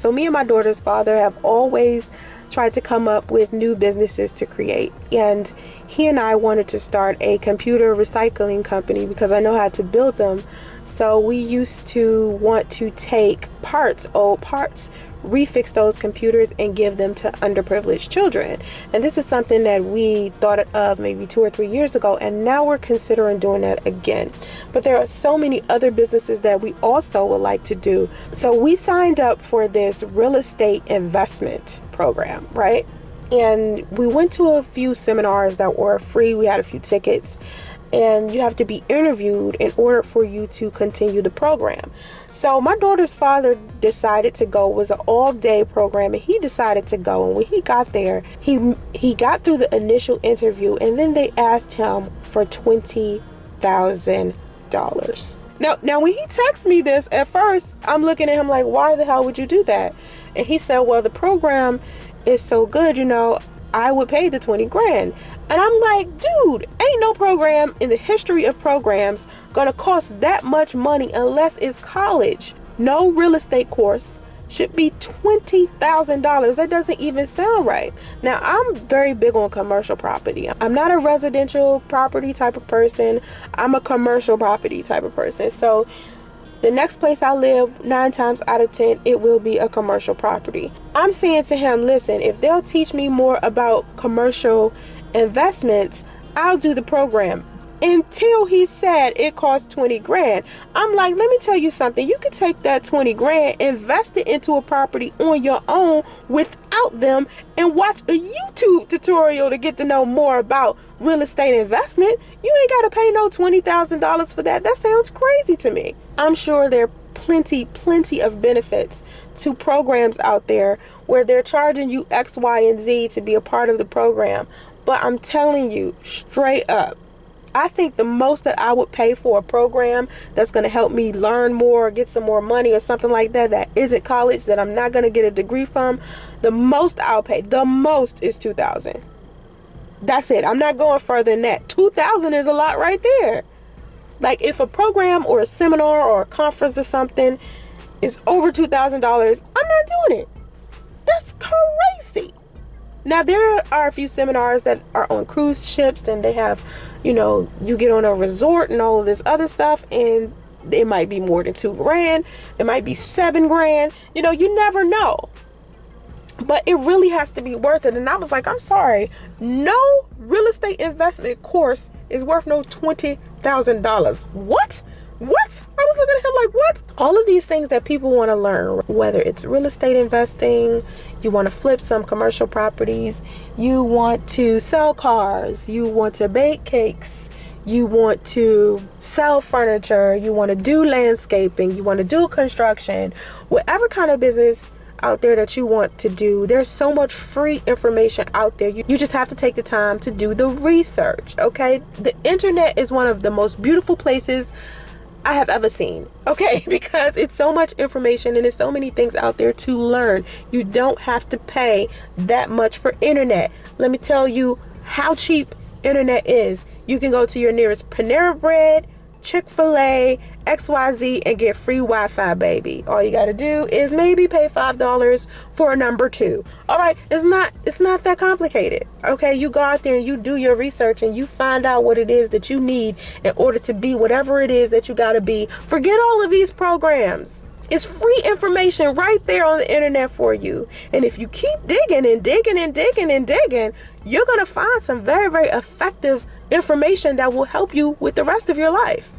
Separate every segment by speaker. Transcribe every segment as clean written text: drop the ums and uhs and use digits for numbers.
Speaker 1: So me and my daughter's father have always tried to come up with new businesses to create. And he and I wanted to start a computer recycling company because I know how to build them. So we used to want to take parts, old parts, refix those computers and give them to underprivileged children. And this is something that we thought of maybe 2 or 3 years ago, and now we're considering doing that again. But there are so many other businesses that we also would like to do. So we signed up for this real estate investment program, right? And we went to a few seminars that were free. We had a few tickets, and you have to be interviewed in order for you to continue the program. So my daughter's father decided to go. It was an all-day program, and he decided to go. And when he got there, he got through the initial interview, and then they asked him for $20,000. Now when he texted me this, at first I'm looking at him like, why the hell would you do that? And he said, well, the program is so good, I would pay the 20 grand. And I'm like, dude, ain't no program in the history of programs gonna cost that much money unless it's college. No real estate course should be $20,000. That doesn't even sound right. Now, I'm very big on commercial property. I'm not a residential property type of person. I'm a commercial property type of person. So the next place I live, 9 times out of 10, it will be a commercial property. I'm saying to him, listen, if they'll teach me more about commercial investments, I'll do the program. Until he said it costs 20 grand. I'm like, let me tell you something. You can take that 20 grand, invest it into a property on your own without them, and watch a YouTube tutorial to get to know more about real estate investment. You ain't got to pay no $20,000 for that. That sounds crazy to me. I'm sure there are plenty of benefits to programs out there where they're charging you X, Y, and Z to be a part of the program. But I'm telling you straight up, I think the most that I would pay for a program that's going to help me learn more, get some more money or something like that, that isn't college, that I'm not going to get a degree from, the most I'll pay, the most is $2,000. That's it. I'm not going further than that. $2,000 is a lot right there. Like, if a program or a seminar or a conference or something is over $2,000, I'm not doing it. That's crazy. Now, there are a few seminars that are on cruise ships, and they have, you get on a resort and all of this other stuff, and it might be more than 2 grand. It might be 7 grand. You never know. But it really has to be worth it. And I was like, I'm sorry, no real estate investment course is worth no $20,000. What? I was looking at him like, what? All of these things that people want to learn, whether it's real estate investing, you want to flip some commercial properties, you want to sell cars, you want to bake cakes, you want to sell furniture, you want to do landscaping, you want to do construction, whatever kind of business out there that you want to do, there's so much free information out there. You just have to take the time to do the research, okay? The internet is one of the most beautiful places I have ever seen, okay? Because it's so much information and there's so many things out there to learn. You don't have to pay that much for internet. Let me tell you how cheap internet is. You can go to your nearest Panera Bread, Chick-fil-A, XYZ, and get free Wi-Fi, baby. All you gotta do is maybe pay $5 for a number 2. All right, it's not that complicated. Okay, you go out there and you do your research and you find out what it is that you need in order to be whatever it is that you gotta be. Forget all of these programs. It's free information right there on the internet for you. And if you keep digging and digging and digging and digging, you're gonna find some very, very effective information that will help you with the rest of your life.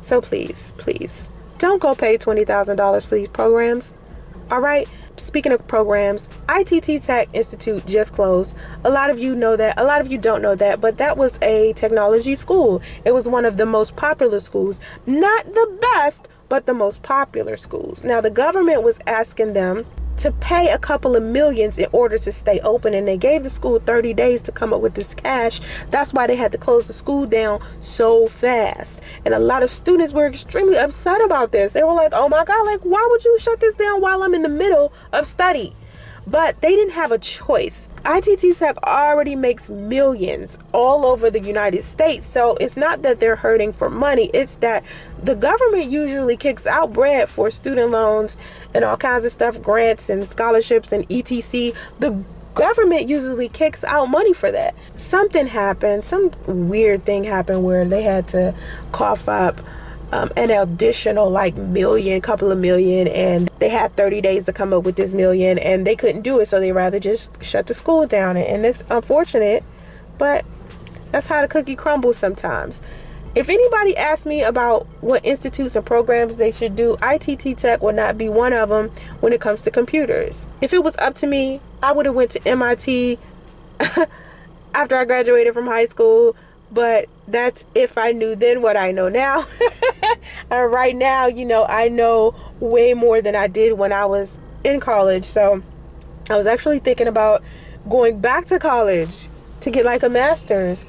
Speaker 1: So please, don't go pay $20,000 for these programs. All right. Speaking of programs, ITT Tech Institute just closed. A lot of you know that. A lot of you don't know that, but that was a technology school. It was one of the most popular schools. Not the best, but the most popular schools. Now, the government was asking them to pay a couple of millions in order to stay open, and they gave the school 30 days to come up with this cash. That's why they had to close the school down so fast. And a lot of students were extremely upset about this. They were like, oh my God, like, why would you shut this down while I'm in the middle of study? but they didn't have a choice. ITT Tech already makes millions all over the United States, so it's not that they're hurting for money, it's that the government usually kicks out bread for student loans and all kinds of stuff, grants and scholarships and etc. The government usually kicks out money for that. Something happened, some weird thing happened where they had to cough up an additional like couple of million, and they had 30 days to come up with this million, and they couldn't do it, so they rather just shut the school down. And it's unfortunate, but that's how the cookie crumbles sometimes. If anybody asks me about what institutes and programs they should do, ITT Tech would not be one of them when it comes to computers. If it was up to me, I would have went to MIT after I graduated from high school, but that's if I knew then what I know now. And right now, I know way more than I did when I was in college. So I was actually thinking about going back to college to get like a master's.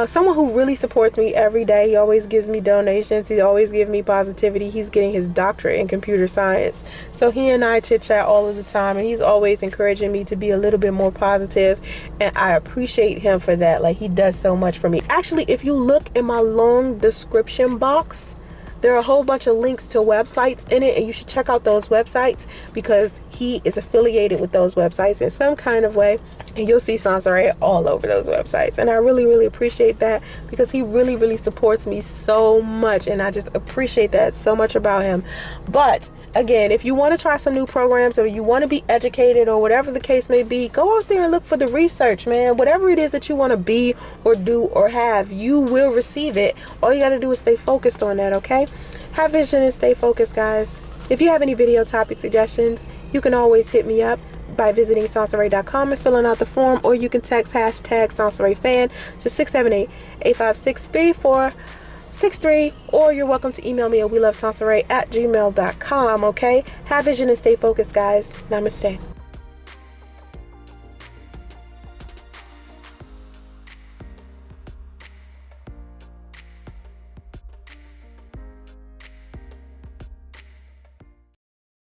Speaker 1: Someone who really supports me every day. He always gives me donations. He always gives me positivity. He's getting his doctorate in computer science. So he and I chit chat all of the time, and he's always encouraging me to be a little bit more positive, and I appreciate him for that. Like, he does so much for me. Actually, if you look in my long description box, there are a whole bunch of links to websites in it, and you should check out those websites because he is affiliated with those websites in some kind of way, and you'll see Sansaray all over those websites. And I really, really appreciate that because he really, really supports me so much, and I just appreciate that so much about him. But again, if you want to try some new programs, or you want to be educated, or whatever the case may be, go out there and look for the research, man. Whatever it is that you want to be or do or have, you will receive it. All you got to do is stay focused on that, okay? Have vision and stay focused, guys. If you have any video topic suggestions, you can always hit me up by visiting sansaray.com and filling out the form, or you can text hashtag SansarayFan to 678-856-3463, or you're welcome to email me at welovesansaray@gmail.com, okay? Have vision and stay focused, guys. Namaste.